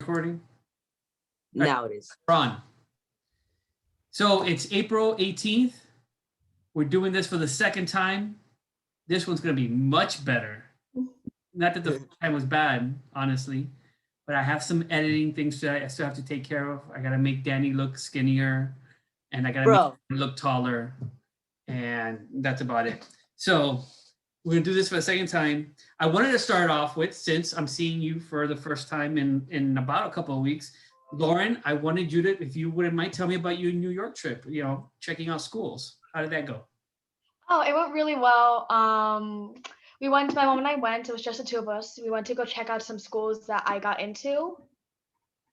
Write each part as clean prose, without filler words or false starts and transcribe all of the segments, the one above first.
recording? Now it is. Ron. So it's April 18th. We're doing this for the second time. This one's going to be much better. Not that the first time was bad, honestly, but I have some editing things that I still have to take care of. I got to make Danny look skinnier, and I got to make him look taller, and that's about it. So we're going to do this for the second time. I wanted to start off with, since I'm seeing you for the first time in about a couple of weeks, Lauren, I wanted you to, if you wouldn't mind, tell me about your New York trip, checking out schools. How did that go? Oh, it went really well. My mom and I went, it was just the two of us. We went to go check out some schools that I got into.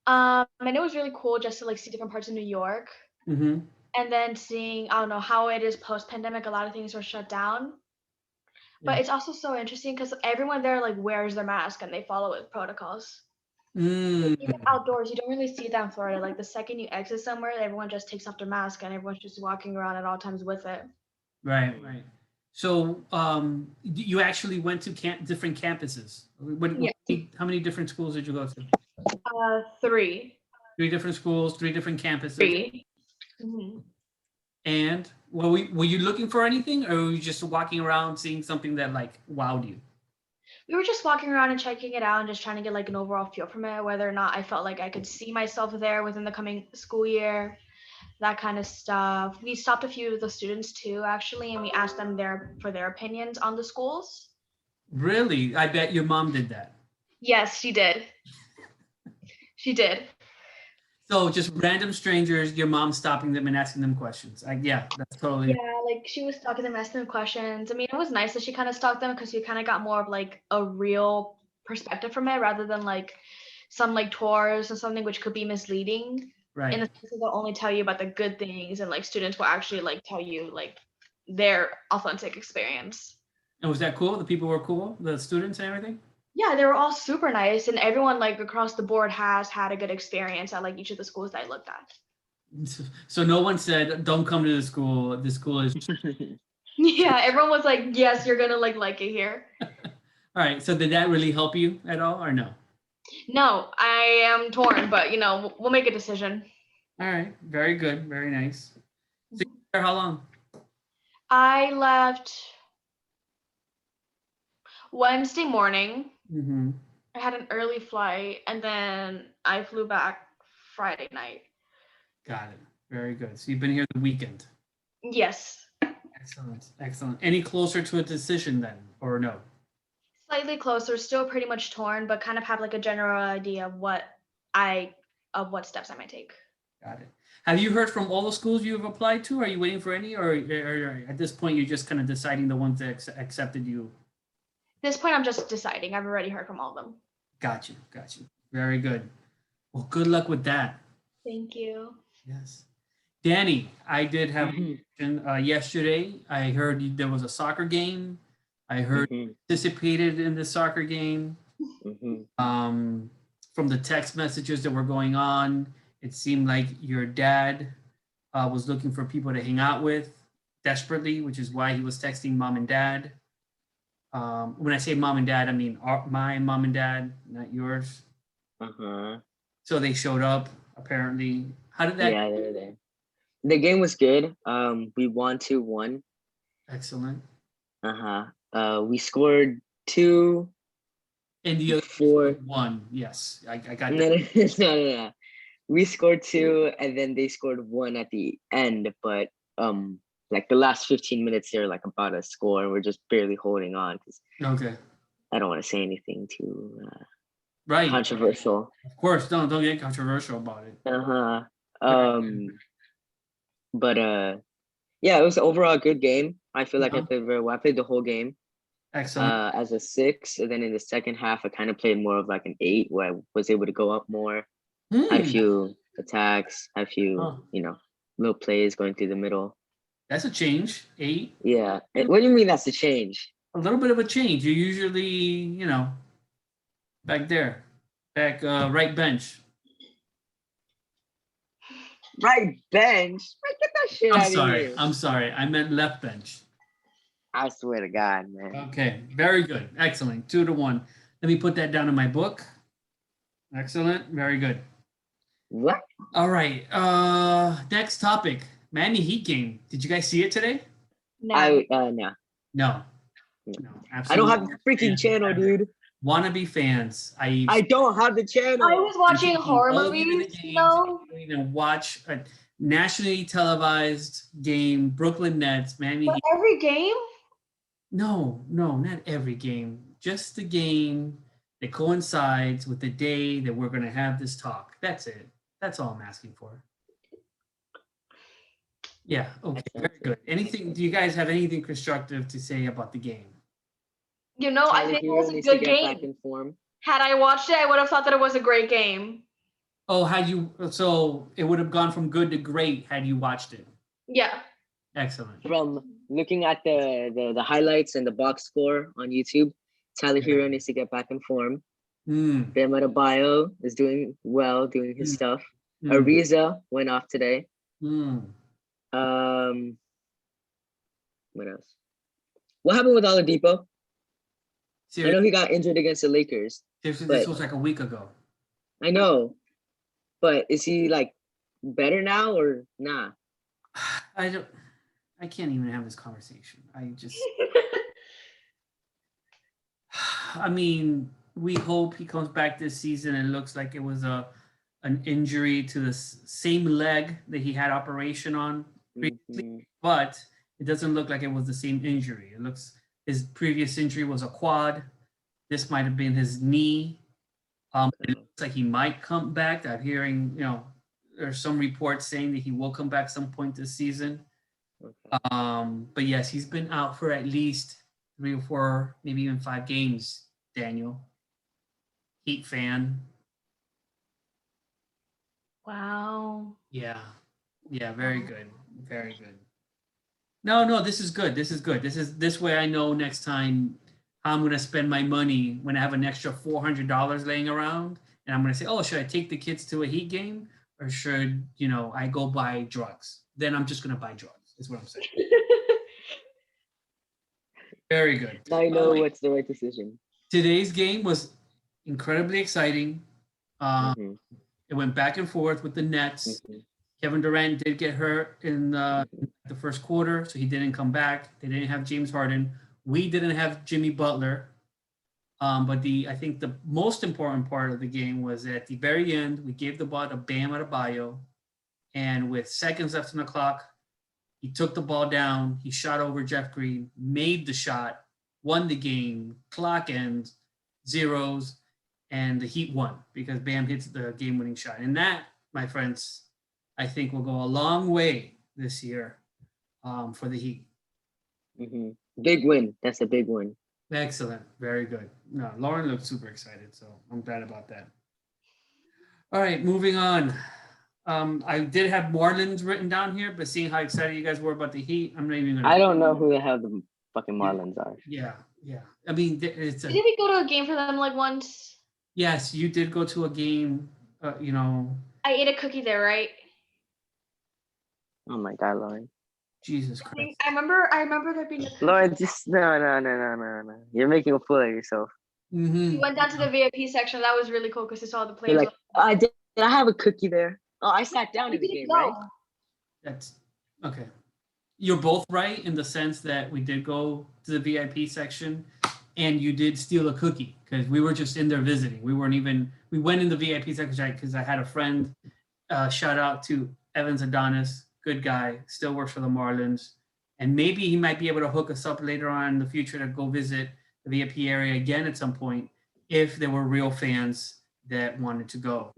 And it was really cool just to see different parts of New York. Mm-hmm. And then seeing, I don't know, how it is post-pandemic. A lot of things were shut down. But it's also so interesting because everyone there wears their mask and they follow with protocols. Even outdoors, you don't really see that in Florida. The second you exit somewhere, everyone just takes off their mask and everyone's just walking around at all times with it. Right. So you actually went to different campuses. How many different schools did you go to? 3. 3 different schools, 3 different campuses. 3. Mm-hmm. And were you looking for anything, or were you just walking around seeing something that wowed you? We were just walking around and checking it out and just trying to get an overall feel from it, whether or not I felt like I could see myself there within the coming school year, that kind of stuff. We stopped a few of the students too, actually, and we asked them for their opinions on the schools. Really? I bet your mom did that. Yes, she did. She did. So just random strangers, your mom stopping them and asking them questions. That's totally. Yeah, she was stalking them, asking them questions. I mean, it was nice that she kind of stalked them because we kind of got more of a real perspective from it rather than some tours or something which could be misleading. Right. In the sense that they'll only tell you about the good things and students will actually tell you their authentic experience. And was that cool? The people were cool, the students and everything? Yeah, they were all super nice, and everyone across the board has had a good experience at each of the schools that I looked at. So no one said, "Don't come to the school. This school is." Yeah, everyone was like, "Yes, you're gonna like it here." All right. So did that really help you at all, or no? No, I am torn, but we'll make a decision. All right. Very good. Very nice. So you were there how long? I left Wednesday morning. Mm-hmm. I had an early flight, and then I flew back Friday night. Got it. Very good. So you've been here the weekend. Yes. Excellent. Any closer to a decision then, or no? Slightly closer, still pretty much torn, but kind of have a general idea of what steps I might take. Got it. Have you heard from all the schools you have applied to? Are you waiting for any, or at this point you're just kind of deciding the ones that accepted you? At this point, I'm just deciding. I've already heard from all of them. Got you. Very good. Well, good luck with that. Thank you. Yes. Danny, I did have a question yesterday. I heard there was a soccer game. I heard you participated in the soccer game. From the text messages that were going on, it seemed like your dad was looking for people to hang out with desperately, which is why he was texting mom and dad. When I say mom and dad, I mean my mom and dad, not yours. So they showed up, apparently. How did that? Yeah, they were there. The game was good. We won 2-1. Excellent. We scored 2. And the other 4. 1. Yes, I got that. No. We scored 2, and then they scored 1 at the end. But the last 15 minutes, they're about to score, and we're just barely holding on. Okay. I don't want to say anything too controversial. Of course, don't get controversial about it. But yeah, it was overall a good game. I feel like I played very well. I played the whole game. Excellent. As a 6, and then in the second half, I kind of played more of an 8, where I was able to go up more. Had a few attacks, had a few, little plays going through the middle. That's a change. 8. Yeah. What do you mean that's a change? A little bit of a change. You're usually, back there, right bench. Right bench? Get that shit out of here. I'm sorry. I meant left bench. I swear to God, man. Okay. Very good. Excellent. 2-1. Let me put that down in my book. Excellent. Very good. What? All right. Next topic. Miami Heat game. Did you guys see it today? No. No. No. I don't Absolutely. have the freaking channel, dude. Wannabe fans. I don't have the channel. I was watching horror movies, You don't even watch a nationally televised game, Brooklyn Nets, Miami Heat. Every game? No, not every game. Just the game that coincides with the day that we're going to have this talk. That's it. That's all I'm asking for. Yeah. Okay. Very good. Anything? Do you guys have anything constructive to say about the game? I think it was a good game. Had I watched it, I would have thought that it was a great game. Oh, so it would have gone from good to great had you watched it. Yeah. Excellent. From looking at the highlights and the box score on YouTube, Tyler Hero needs to get back in form. Bam Adebayo is doing well, doing his stuff. Ariza went off today. What else? What happened with Oladipo? Seriously? I know he got injured against the Lakers. This was like a week ago. I know, but is he like better now or nah? I can't even have this conversation. I mean, we hope he comes back this season. It looks like it was an injury to the same leg that he had operation on previously, but it doesn't look like it was the same injury. It looks his previous injury was a quad. This might have been his knee. It looks like he might come back. I'm hearing, there's some reports saying that he will come back some point this season. But yes, he's been out for at least 3 or 4, maybe even 5 games, Daniel. Heat fan. Wow. Yeah, very good. Very good. No, this is good. This way I know next time how I'm going to spend my money when I have an extra $400 laying around. And I'm going to say, oh, should I take the kids to a Heat game? Or should, I go buy drugs? Then I'm just going to buy drugs, is what I'm saying. Very good. I know what's the right decision. Today's game was incredibly exciting. It went back and forth with the Nets. Kevin Durant did get hurt in the first quarter, so he didn't come back. They didn't have James Harden. We didn't have Jimmy Butler. But I think the most important part of the game was at the very end, we gave the ball to Bam Adebayo. And with seconds left on the clock, he took the ball down. He shot over Jeff Green, made the shot, won the game, clock ends, zeros, and the Heat won because Bam hits the game-winning shot. And that, my friends, I think will go a long way this year for the Heat. Big win. That's a big win. Excellent. Very good. No, Lauren looked super excited, so I'm glad about that. All right, moving on. I did have Marlins written down here, but seeing how excited you guys were about the Heat, I'm not even going to... I don't know who the hell the fucking Marlins are. Yeah. I mean, did we go to a game for them like once? Yes, you did go to a game, I ate a cookie there, right? Oh my God, Lauren. Jesus Christ. I remember there being a cookie. Lauren, just no. You're making a fool of yourself. We went down to the VIP section. That was really cool because it's all the players. Did I have a cookie there? Oh, I sat down in the game, right? That's okay. You're both right in the sense that we did go to the VIP section and you did steal a cookie because we were just in there visiting. We went in the VIP section because I had a friend, shout out to Evans Adonis, good guy, still works for the Marlins. And maybe he might be able to hook us up later on in the future to go visit the VIP area again at some point if there were real fans that wanted to go.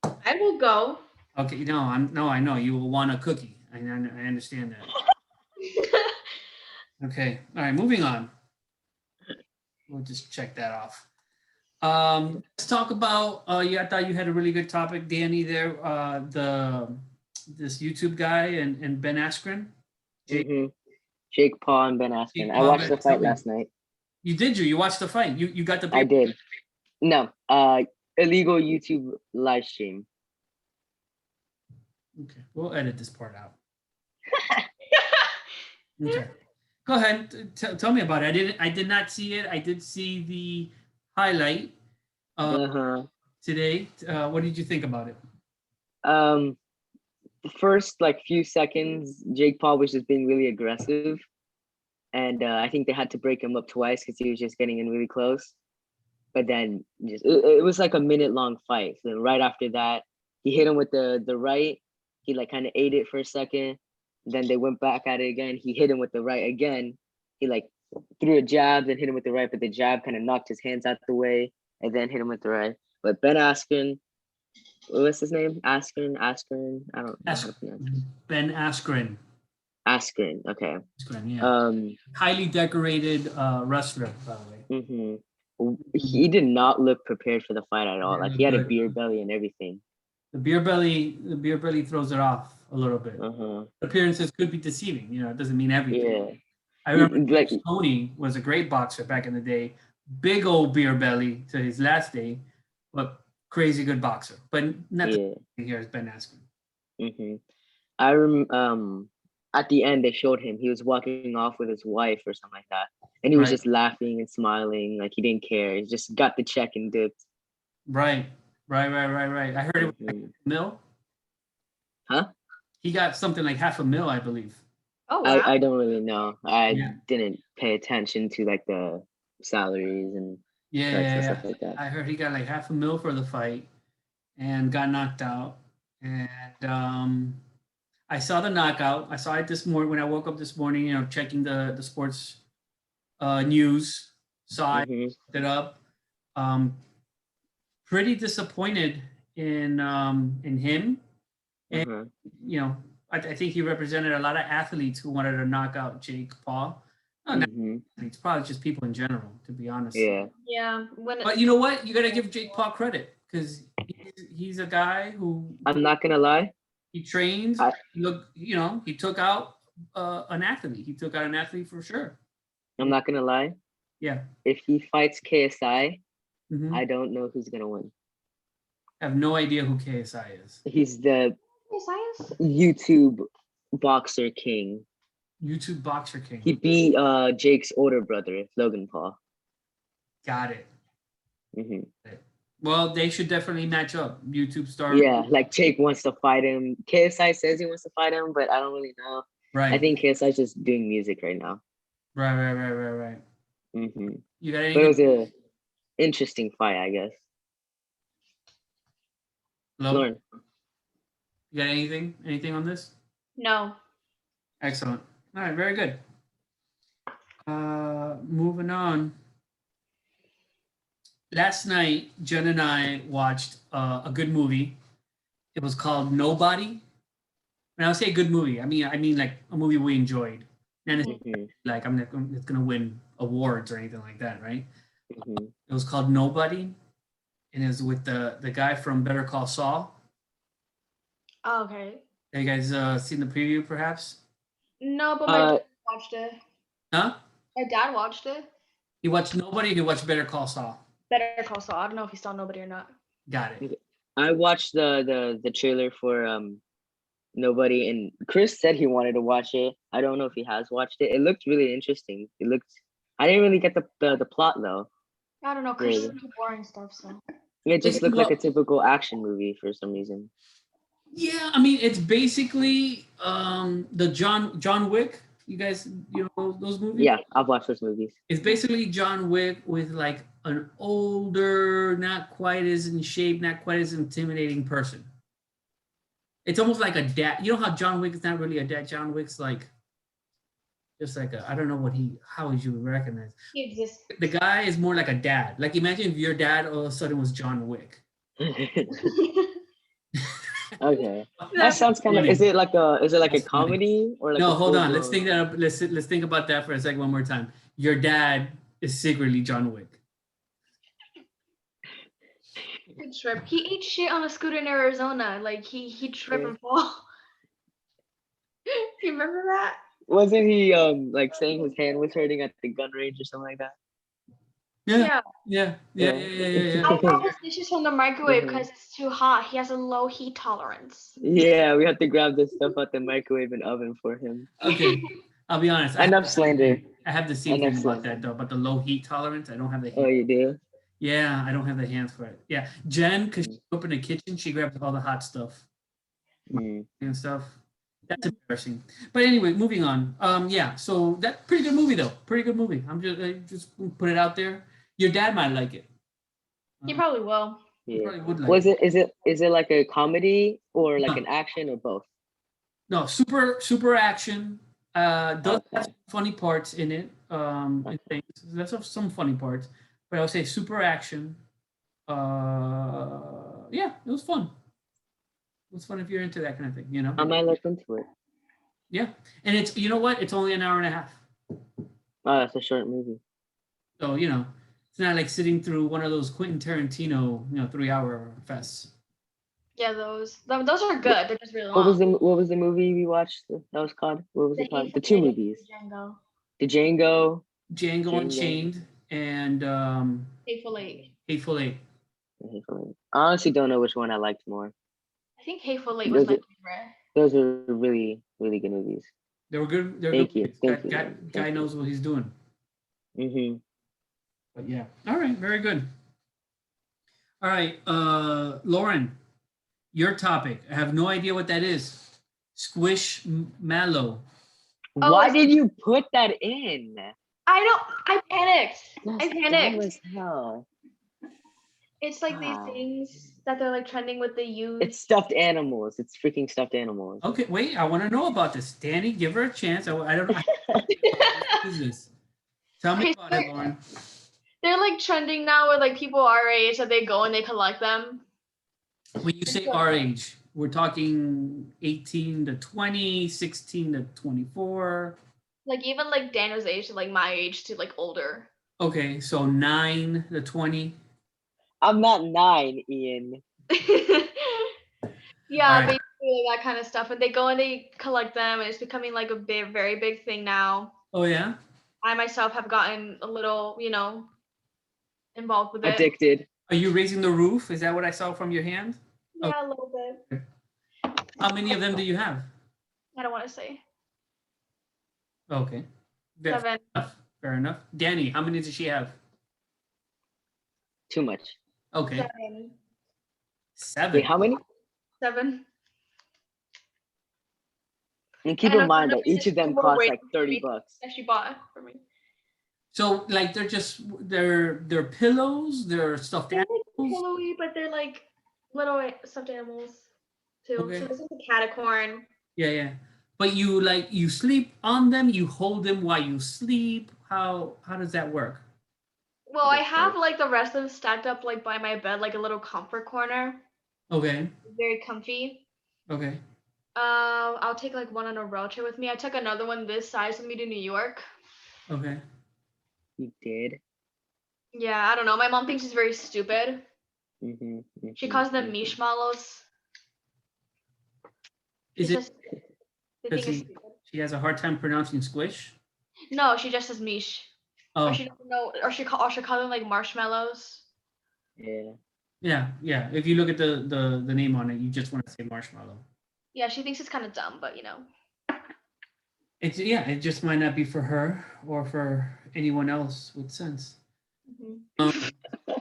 I will go. Okay, I know you will want a cookie. I understand that. Okay, all right, moving on. We'll just check that off. Let's talk about. I thought you had a really good topic, Danny. There, this YouTube guy and Ben Askren. Jake Paul and Ben Askren. I watched the fight last night. You did? You watched the fight? You got the? I did. No, illegal YouTube live stream. Okay, we'll edit this part out. Okay, go ahead. Tell me about it. I did not see it. I did see the highlight. today. What did you think about it? The first few seconds, Jake Paul was just being really aggressive, and I think they had to break him up twice because he was just getting in really close. But then it was like a minute-long fight. So then right after that, he hit him with the right. He kind of ate it for a second. Then they went back at it again. He hit him with the right again. He threw a jab, then hit him with the right, but the jab kind of knocked his hands out the way, and then hit him with the right. But Ben Askren, what's his name? Askren. I don't know how to pronounce it. Ben Askren. Askren. Okay. Askren, yeah. Highly decorated wrestler, by the way. Mm-hmm. He did not look prepared for the fight at all. He had a beer belly and everything. The beer belly throws it off a little bit. Appearances could be deceiving. It doesn't mean everything. Yeah. I remember Tony was a great boxer back in the day. Big old beer belly to his last day, but crazy good boxer. But not the same here as Ben Askren. At the end, they showed him. He was walking off with his wife or something like that. And he was just laughing and smiling. He didn't care. He just got the check and dipped. Right. I heard it was $500,000. Huh? He got something like $500,000, I believe. Oh, wow. I don't really know. I didn't pay attention to the salaries and stuff like that. I heard he got $500,000 for the fight and got knocked out. And I saw the knockout. I saw it this morning when I woke up this morning, checking the sports news. Saw it, looked it up. Pretty disappointed in him. And, I think he represented a lot of athletes who wanted to knock out Jake Paul. It's probably just people in general, to be honest. Yeah. But you know what? You got to give Jake Paul credit because he's a guy who. I'm not gonna lie. He trains. He took out an athlete. He took out an athlete for sure. I'm not gonna lie. Yeah. If he fights KSI, I don't know who's gonna win. I have no idea who KSI is. He's the YouTube boxer king. YouTube boxer king. He beat Jake's older brother, Logan Paul. Got it. Well, they should definitely match up. YouTube star. Yeah, Jake wants to fight him. KSI says he wants to fight him, but I don't really know. Right. I think KSI's just doing music right now. Right. You got anything? But it was an interesting fight, I guess. Lauren. You got anything? Anything on this? No. Excellent. All right, very good. Moving on. Last night, Jen and I watched a good movie. It was called Nobody. When I say good movie, I mean like a movie we enjoyed. And it's gonna win awards or anything like that, right? It was called Nobody, and it was with the guy from Better Call Saul. Oh, okay. Have you guys seen the preview, perhaps? No, but my dad watched it. Huh? My dad watched it. He watched Nobody. He watched Better Call Saul. Better Call Saul. I don't know if he saw Nobody or not. Got it. I watched the trailer for Nobody, and Chris said he wanted to watch it. I don't know if he has watched it. It looked really interesting. I didn't really get the plot though. I don't know. Chris is into boring stuff, so. It just looked like a typical action movie for some reason. Yeah, it's basically the John Wick. You guys, those movies? Yeah, I've watched those movies. It's basically John Wick with an older, not quite as in shape, not quite as intimidating person. It's almost like a dad. You know how John Wick is not really a dad. John Wick's just like I don't know how would you recognize? He exists. The guy is more like a dad. Imagine if your dad all of a sudden was John Wick. Okay, that sounds kind of. Is it like a comedy or no? Hold on. Let's think that up. Let's think about that for a second. One more time. Your dad is secretly John Wick. He ate shit on a scooter in Arizona. He trip and fall. You remember that? Wasn't he saying his hand was hurting at the gun range or something like that? Yeah. I got his dishes from the microwave because it's too hot. He has a low heat tolerance. Yeah, we have to grab the stuff out the microwave and oven for him. Okay, I'll be honest. Enough slander. I have the same thing about that though, but the low heat tolerance. I don't have the heat. Oh, you do? Yeah, I don't have the hands for it. Yeah, Jen, because she grew up in the kitchen, she grabs all the hot stuff and stuff. That's embarrassing. But anyway, moving on. Yeah, so that pretty good movie though. Pretty good movie. I just put it out there. Your dad might like it. He probably will. He Yeah. probably would like Was it. is it like a comedy or like an action or both? No, super action. Does have Okay. some funny parts in it. And things. There's some funny parts, but I would say super action. Yeah, it was fun. It was fun if you're into that kind of thing, you know. I might look into it. Yeah, and it's you know what? It's only an hour and a half, Oh, it's a short movie. so you know it's not like sitting through one of those Quentin Tarantino 3-hour fests. Yeah, those are good. They're just really long. What was the movie we watched that was called? What was it called? The two movies. Django. The Django Unchained and Hateful Eight. Hateful Eight. I honestly don't know which one I liked more. I think Hateful Eight was my favorite. Those are really, really good movies. They were good. They're Thank good. you. Guy knows what he's doing. Mm-hmm. But yeah. All right. Very good. All right. Lauren, your topic. I have no idea what that is. Squishmallow. Why did you put that in? I panicked. That's I panicked. dumb as hell. It's like these things that they're like trending with the youth. It's stuffed animals. It's freaking stuffed animals. Okay, wait. I want to know about this. Danny, give her a chance. I don't know. What is this? Tell me about it, Lauren. They're like trending now with like people our age that they go and they collect them. When you say our age, we're talking 18 to 20, 16 to 24. Like even like Daniel's age to like my age to like older. Okay, so 9 to 20. I'm not 9, Ian. Yeah, right. basically that kind of stuff. And they go and they collect them, and it's becoming like a very big thing now. Oh yeah. I myself have gotten a little, involved with it. Addicted. Are you raising the roof? Is that what I saw from your hand? Yeah, a little bit. How many of them do you have? I don't want to say. Okay. 7. Fair enough. Danny, how many does she have? Too much. Okay. 7. Wait, how many? 7. And keep in mind that each of them cost like $30. That she bought for me. So like they're pillows, they're stuffed animals. Like pillowy, but they're like little stuffed animals too. Okay. So this is a catacorn. Yeah. But you sleep on them, you hold them while you sleep. How does that work? Well, I have like the rest of them stacked up like by my bed, like a little comfort corner. Okay. Very comfy. Okay. I'll take like one on a road trip with me. I took another one this size with me to New York. Okay. You did? Yeah, I don't know. My mom thinks she's very stupid. She calls them Mishmallows. Is it because she has a hard time pronouncing squish? No, she just says mish. Oh. Or she doesn't know, or she call them like marshmallows. Yeah. Yeah. If you look at the name on it, you just want to say marshmallow. Yeah, she thinks it's kind of dumb, but it just might not be for her or for anyone else with sense.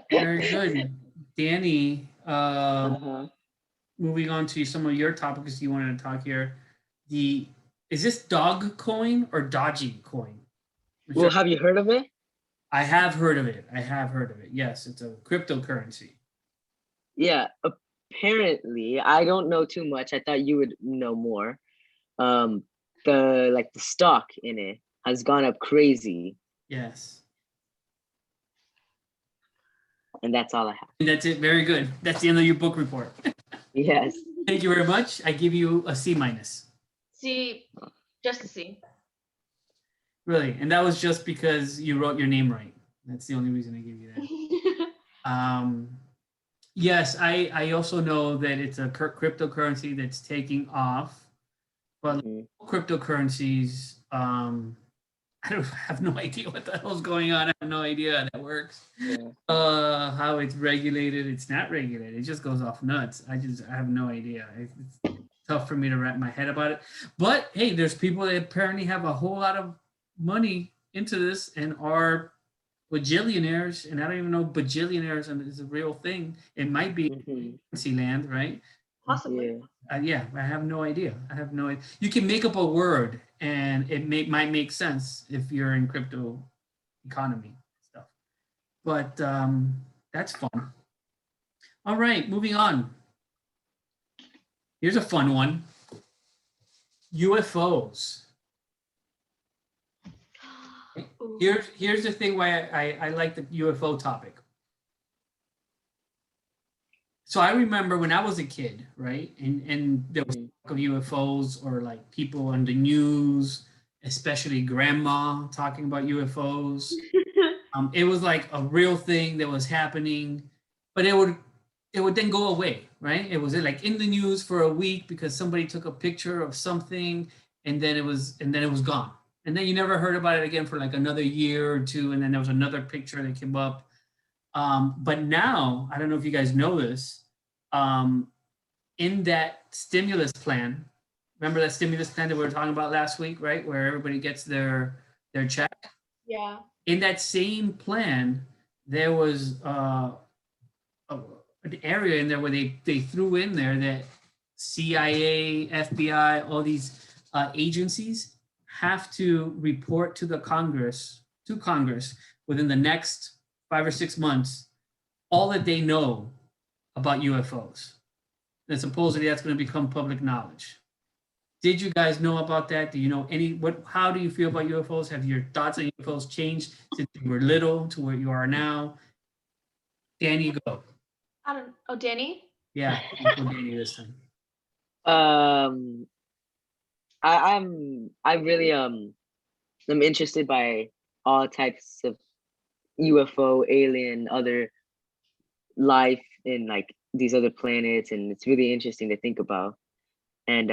Very good, Danny. Moving on to some of your topics you wanted to talk here. Is this Dogecoin or Dogecoin? Well, have you heard of it? I have heard of it. Yes, it's a cryptocurrency. Yeah, apparently, I don't know too much. I thought you would know more. The stock in it has gone up crazy. Yes. And that's all I have. And that's it. Very good. That's the end of your book report. Yes. Thank you very much. I give you a C-. C, just a C. Really? And that was just because you wrote your name right. That's the only reason I give you that. Yes, I also know that it's a cryptocurrency that's taking off. But cryptocurrencies, I have no idea what the hell's going on. I have no idea how that works. Yeah. How it's regulated. It's not regulated. It just goes off nuts. I have no idea. It's tough for me to wrap my head about it. But hey, there's people that apparently have a whole lot of money into this and are bajillionaires, and I don't even know bajillionaires is a real thing. It might be fancy land, right? Possibly. Yeah. I have no idea. I have no idea. You can make up a word, and it might make sense if you're in crypto economy stuff. But that's fun. All right, moving on. Here's a fun one. UFOs. Here's the thing why I like the UFO topic. So I remember when I was a kid, right? And there was talk of UFOs or like people on the news, especially grandma talking about UFOs. It was like a real thing that was happening, but it would then go away, right? It was like in the news for a week because somebody took a picture of something and then it was gone. And then you never heard about it again for like another year or two, and then there was another picture that came up. But now, I don't know if you guys know this, in that stimulus plan, remember that stimulus plan that we were talking about last week, right? Where everybody gets their check? Yeah. In that same plan, there was an area in there where they threw in there that CIA, FBI, all these agencies have to report to Congress within the next 5 or 6 months all that they know about UFOs. And supposedly that's going to become public knowledge. Did you guys know about that? Do you know how do you feel about UFOs? Have your thoughts on UFOs changed since you were little to where you are now? Danny, go. Danny? Yeah, go Danny this time. I really I'm interested by all types of UFO, alien, other life in like these other planets, and it's really interesting to think about. And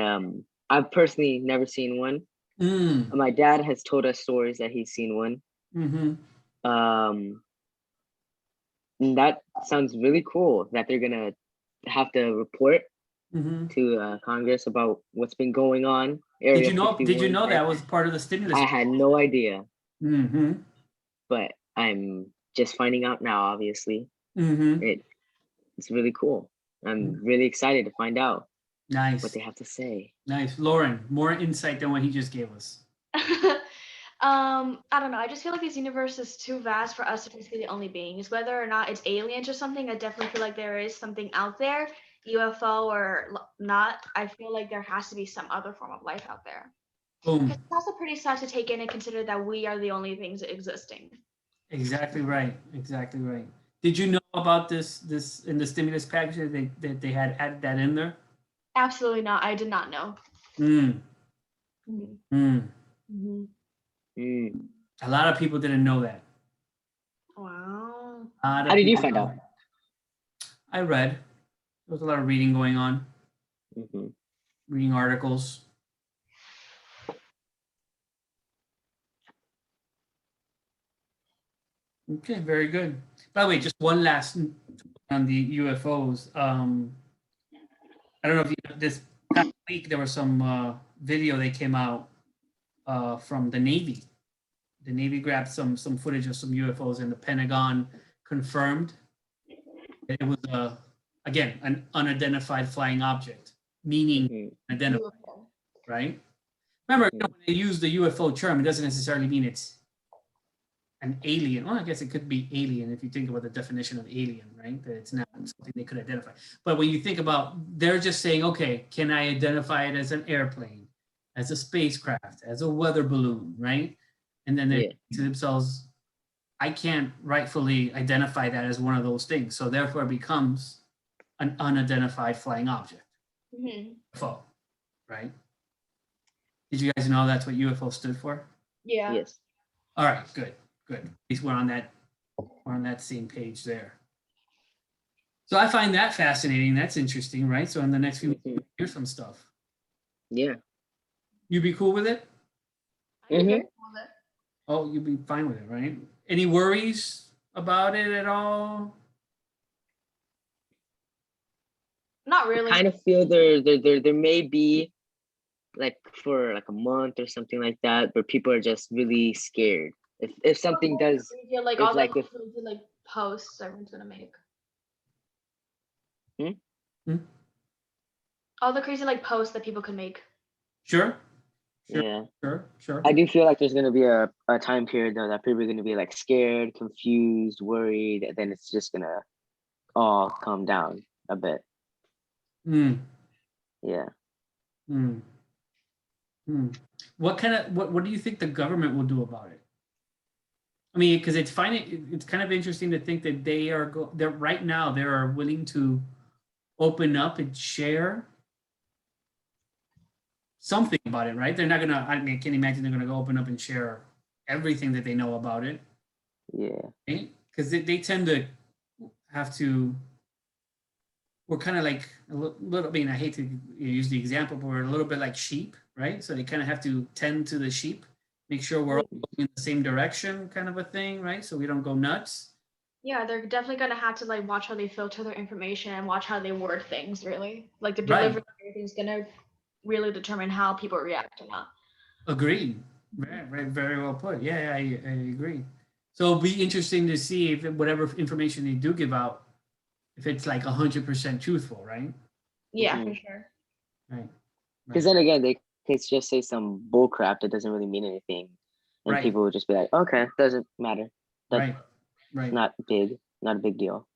I've personally never seen one. My dad has told us stories that he's seen one. And that sounds really cool that they're gonna have to report to Congress about what's been going on. Did you know that was part of the stimulus? I had no idea. But I'm just finding out now, obviously. It's really cool. I'm really excited to find out what they have to say. Nice. Lauren, more insight than what he just gave us. I don't know. I just feel like this universe is too vast for us to just be the only beings. Whether or not it's aliens or something, I definitely feel like there is something out there, UFO or not. I feel like there has to be some other form of life out there. Boom. It's also pretty sad to take in and consider that we are the only things existing. Exactly right. Exactly right. Did you know about this in the stimulus package that they had added that in there? Absolutely not. I did not know. A lot of people didn't know that. Wow. How did you find out? I read. There was a lot of reading going on. Reading articles. Okay, very good. By the way, just one last on the UFOs. I don't know if you know, this past week there was some video that came out from the Navy. The Navy grabbed some footage of some UFOs, and the Pentagon confirmed that it was again an unidentified flying object, meaning identified, right? Remember, when they use the UFO term, it doesn't necessarily mean it's an alien. Well, I guess it could be alien if you think about the definition of alien, right? That it's not something they could identify. But when you think about, they're just saying, okay, can I identify it as an airplane, as a spacecraft, as a weather balloon, right? And then they think to themselves, I can't rightfully identify that as one of those things. So therefore it becomes an unidentified flying object. UFO, right? Did you guys know that's what UFO stood for? Yeah. Yes. All right, good. Good. At least we're on that same page there. So I find that fascinating. That's interesting, right? So in the next few weeks, we'll hear some stuff. Yeah. You be cool with it? Oh, you'd be fine with it, right? Any worries about it at all? Not really. I kind of feel there may be like for like a month or something like that where people are just really scared. If something does, like if all like the if like posts everyone's gonna make. All the crazy like posts that people can make. Sure. yeah. Sure. I do feel like there's gonna be a time period though that people are gonna be like scared, confused, worried, and then it's just gonna all calm down a bit. Yeah. What do you think the government will do about it? I mean, because it's kind of interesting to think that they're right now they are willing to open up and share something about it, right? They're not gonna. I mean, I can't imagine they're gonna go open up and share everything that they know about it. Yeah. Right? Because they tend to have to. We're kind of like a little. I mean, I hate to use the example, but we're a little bit like sheep, right? So they kind of have to tend to the sheep, make sure we're all going in the same direction, kind of a thing, right? So we don't go nuts. Yeah, they're definitely gonna have to like watch how they filter their information and watch how they word things. Really, like the delivery is gonna really determine how people react or not. Agreed. Very well put. Yeah, I agree. So it'll be interesting to see if whatever information they do give out, if it's like 100% truthful, right? Yeah, for sure. Right. Because then again, they could just say some bull crap that doesn't really mean anything, and people would just be like, "Okay, doesn't matter. That's not a big deal."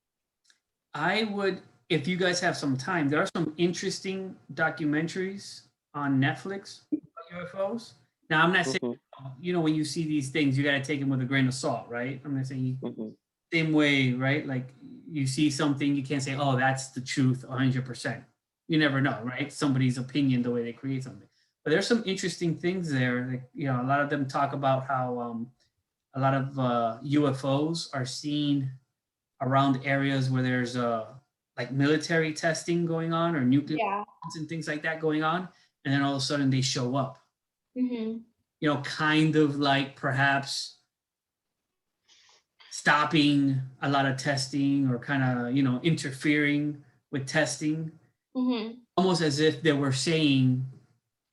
I would, if you guys have some time, there are some interesting documentaries on Netflix about UFOs. Now, I'm not saying, when you see these things, you got to take them with a grain of salt, right? I'm not saying same way, right? Like you see something, you can't say, oh, that's the truth 100%. You never know, right? Somebody's opinion, the way they create something. But there's some interesting things there. Like, a lot of them talk about how a lot of UFOs are seen around areas where there's like military testing going on or nuclear and things like that going on, and then all of a sudden they show up. Kind of like perhaps stopping a lot of testing or kind of interfering with testing, almost as if they were saying,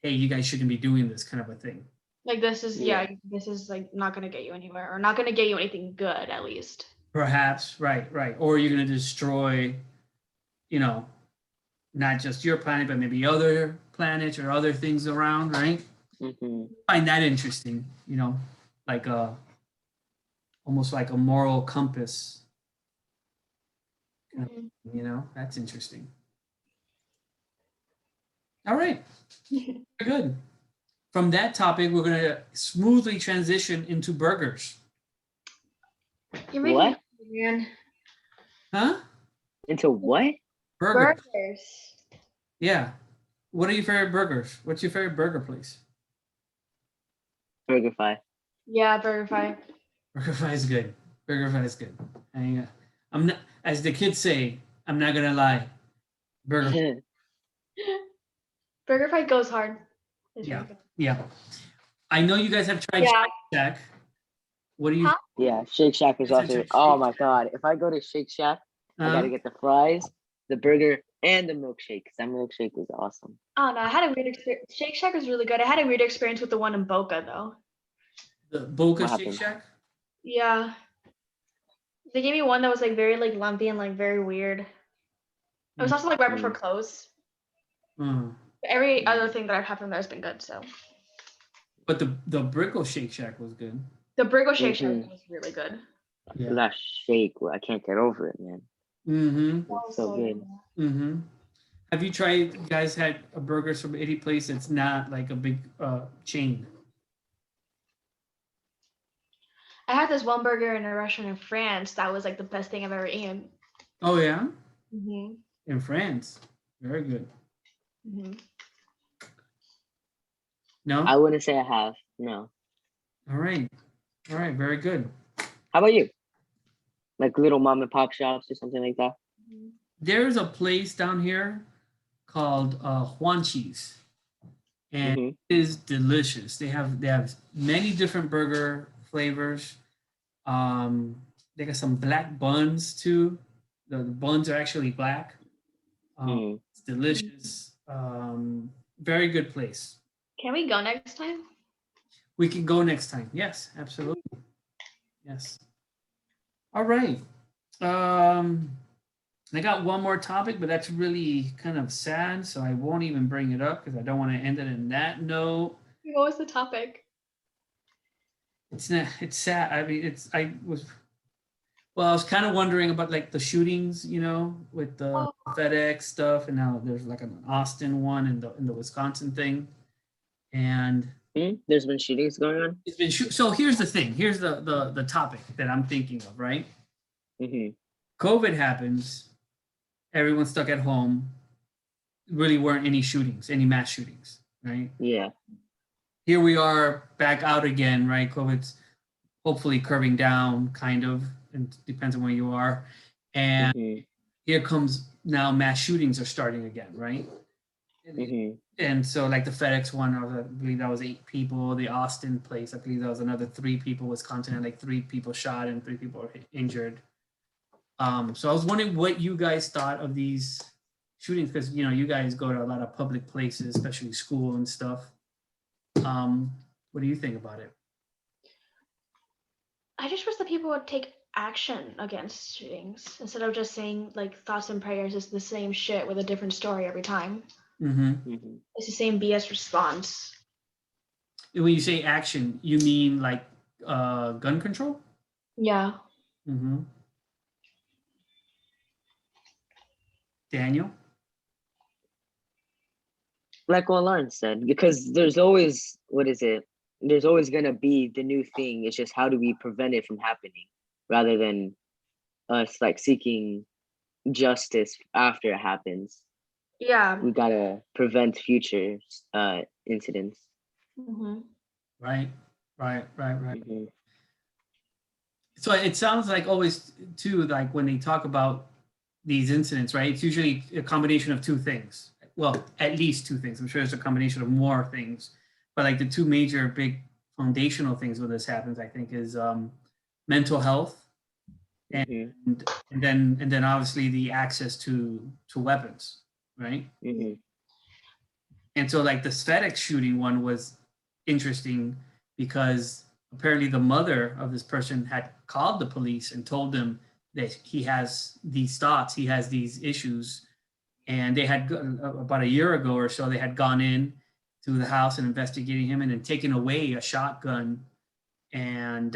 "Hey, you guys shouldn't be doing this," kind of a thing. Like this is this is like not gonna get you anywhere, or not gonna get you anything good, at least. Perhaps, right. Or you're going to destroy, not just your planet, but maybe other planets or other things around, right? Find that interesting, like almost like a moral compass. That's interesting. All right. Very good. From that topic, we're going to smoothly transition into burgers. You're making what? Man. Huh? Into what? Burgers. Yeah. What are your favorite burgers? What's your favorite burger place? BurgerFi. Yeah, BurgerFi. BurgerFi is good. BurgerFi is good. I'm not, as the kids say, I'm not gonna lie. BurgerFi. BurgerFi goes hard. Yeah. I know you guys have tried Shake Shack. What do you? Yeah, Shake Shack is also. Oh my god! If I go to Shake Shack, I gotta get the fries, the burger, and the milkshake. Cause that milkshake was awesome. Oh no, I had a weird experience. Shake Shack was really good. I had a weird experience with the one in Boca though. The Boca Shake Shack? Yeah. They gave me one that was like very like lumpy and like very weird. It was also like right before close. Every other thing that I've had from there has been good. So. But the Brickle Shake Shack was good. The Brickle Shake Shack was really good. Yeah. That shake, I can't get over it, man. It's so good. Have you guys had a burger from any place that's not like a big chain? I had this one burger in a restaurant in France that was like the best thing I've ever eaten. Oh yeah? In France. Very good. No? I wouldn't say I have. No. All right. Very good. How about you? Like little mom and pop shops or something like that? There's a place down here called Juanchi's, and it is delicious. They have many different burger flavors. They got some black buns too. The buns are actually black. It's delicious. Very good place. Can we go next time? We can go next time. Yes, absolutely. Yes. All right. I got one more topic, but that's really kind of sad, so I won't even bring it up because I don't want to end it in that note. What was the topic? It's not. It's sad. I mean, I was kind of wondering about like the shootings, with the FedEx stuff, and now there's like an Austin one and the Wisconsin thing, and there's been shootings going on. It's been so. Here's the thing. Here's the topic that I'm thinking of. Right. COVID happens. Everyone's stuck at home. Really weren't any shootings, any mass shootings, right? Yeah. Here we are back out again, right? COVID's hopefully curving down, kind of, and depends on where you are. And here comes now mass shootings are starting again, right? And so like the FedEx one, I believe that was 8 people. The Austin place, I believe that was another 3 people. Wisconsin had like 3 people shot and 3 people were injured. So I was wondering what you guys thought of these shootings, because you guys go to a lot of public places, especially school and stuff. What do you think about it? I just wish that people would take action against shootings instead of just saying like thoughts and prayers is the same shit with a different story every time. It's the same BS response. When you say action, you mean like gun control? Yeah. Daniel? Like what Lauren said, because there's always, there's always going to be the new thing. It's just how do we prevent it from happening rather than us like seeking justice after it happens. Yeah. We got to prevent future incidents. Right. So it sounds like always too, like when they talk about these incidents, right? It's usually a combination of 2 things. Well, at least 2 things. I'm sure it's a combination of more things, but like the 2 major big foundational things when this happens, I think, is mental health, and then obviously the access to weapons, right? And so like the FedEx shooting one was interesting because apparently the mother of this person had called the police and told them that he has these thoughts, he has these issues. And they had, about a year ago or so, they had gone in to the house and investigating him and then taken away a shotgun. And,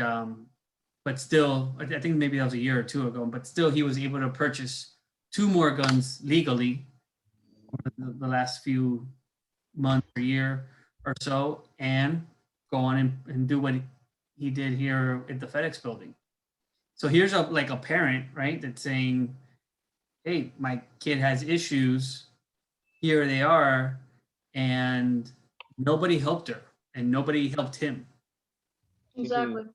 but still, I think maybe that was a year or 2 ago, but still he was able to purchase 2 more guns legally the last few months or year or so, and go on and do what he did here at the FedEx building. So here's a parent, right, that's saying, hey, my kid has issues, here they are, and nobody helped her and nobody helped him. Exactly.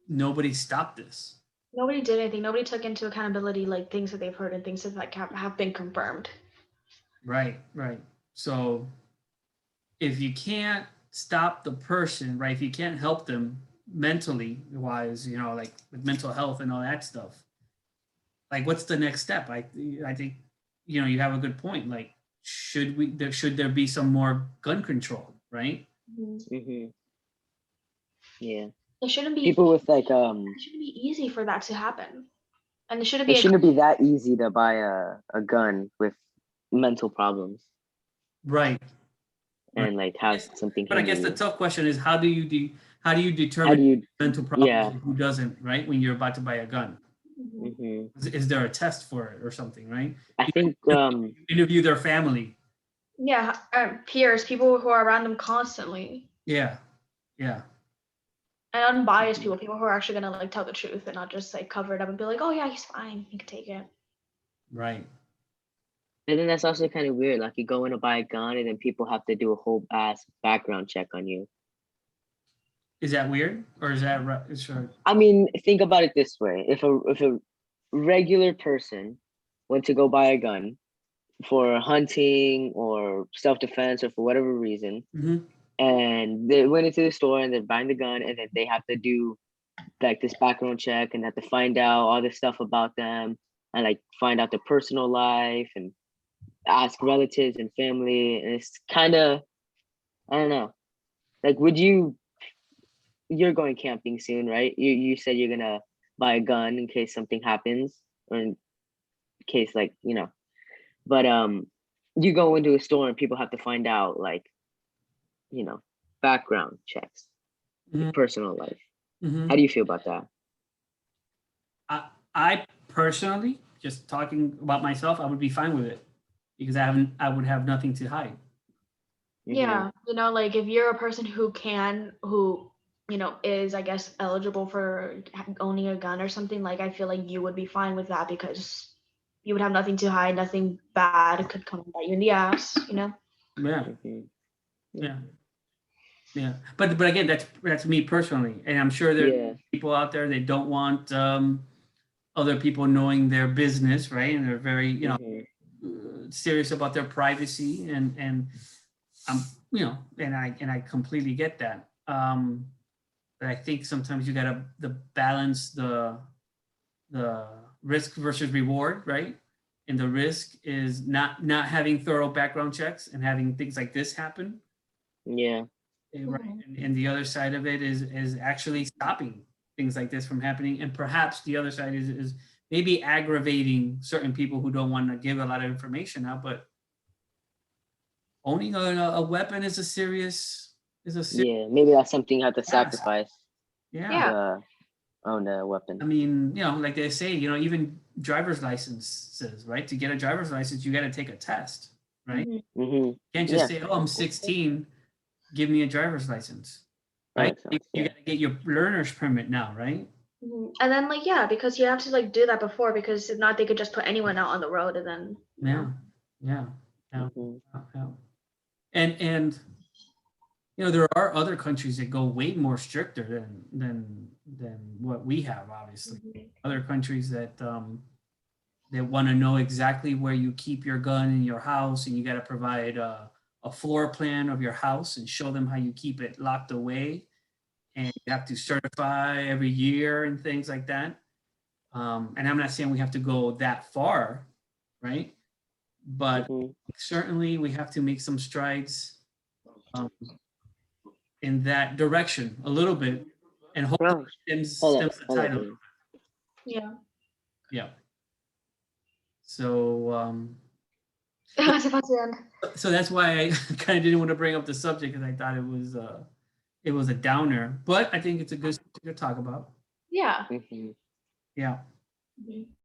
Nobody stopped this. Nobody did anything. Nobody took into accountability like things that they've heard and things that like have been confirmed. Right. So if you can't stop the person, right, if you can't help them mentally wise, like with mental health and all that stuff, like what's the next step? I think you have a good point. Like should there be some more gun control, right? Yeah. It shouldn't be people with like it shouldn't be easy for that to happen. And it shouldn't be that easy to buy a gun with mental problems. Right. And like have something. But I guess the tough question is how do you determine mental problems and who doesn't, right? When you're about to buy a gun. Is there a test for it or something, right? I think interview their family. Yeah, peers, people who are around them constantly. Yeah. And unbiased people who are actually gonna like tell the truth and not just like cover it up and be like, oh yeah, he's fine, he can take it. Right. And then that's also kind of weird. Like you go in to buy a gun and then people have to do a whole ass background check on you. Is that weird or is that right? Sure. I mean, think about it this way: if a regular person went to go buy a gun for hunting or self-defense or for whatever reason, and they went into the store and they're buying the gun, and then they have to do like this background check and have to find out all this stuff about them and like find out their personal life and ask relatives and family, and it's kind of, I don't know, like would you you're going camping soon, right? You said you're gonna buy a gun in case something happens, or in case, like, but you go into a store and people have to find out, like, background checks, Mhm. personal life. Mhm. How do you feel about that? I personally, just talking about myself, I would be fine with it because I would have nothing to hide. Yeah, like if you're a person who is, I guess, eligible for owning a gun or something, like I feel like you would be fine with that because you would have nothing to hide, nothing bad could come and bite you in the ass, Yeah. Mhm. Yeah. Yeah. But again, that's me personally. And I'm sure there Yeah. are people out there that don't want other people knowing their business, right? And they're very, serious about their privacy and I'm, and I completely get that. But I think sometimes you gotta balance the risk versus reward, right? And the risk is not having thorough background checks and having things like this happen, Yeah. right? And the other side of it is actually stopping things like this from happening. And perhaps the other side is maybe aggravating certain people who don't want to give a lot of information out, but owning a weapon is a serious Yeah. Maybe that's something you have to task. sacrifice Yeah. to own a weapon. I mean, like they say, even driver's licenses, right? To get a driver's license, you got to take a test, right? You can't just say, "Oh, I'm 16, give me a driver's license," right? You got to get your learner's permit now, right? And then, like, yeah, because you have to like do that before, because if not, they could just put anyone out on the road, and then Yeah. And there are other countries that go way more stricter than what we have, obviously. Other countries that want to know exactly where you keep your gun in your house, and you got to provide a floor plan of your house and show them how you keep it locked away, and you have to certify every year and things like that. And I'm not saying we have to go that far, right? But certainly we have to make some strides in that direction a little bit, and hopefully stems the tide a little bit. Yeah. So so that's why I kind of didn't want to bring up the subject, because I thought it was a downer, but I think it's a good subject to talk about. Yeah. Yeah.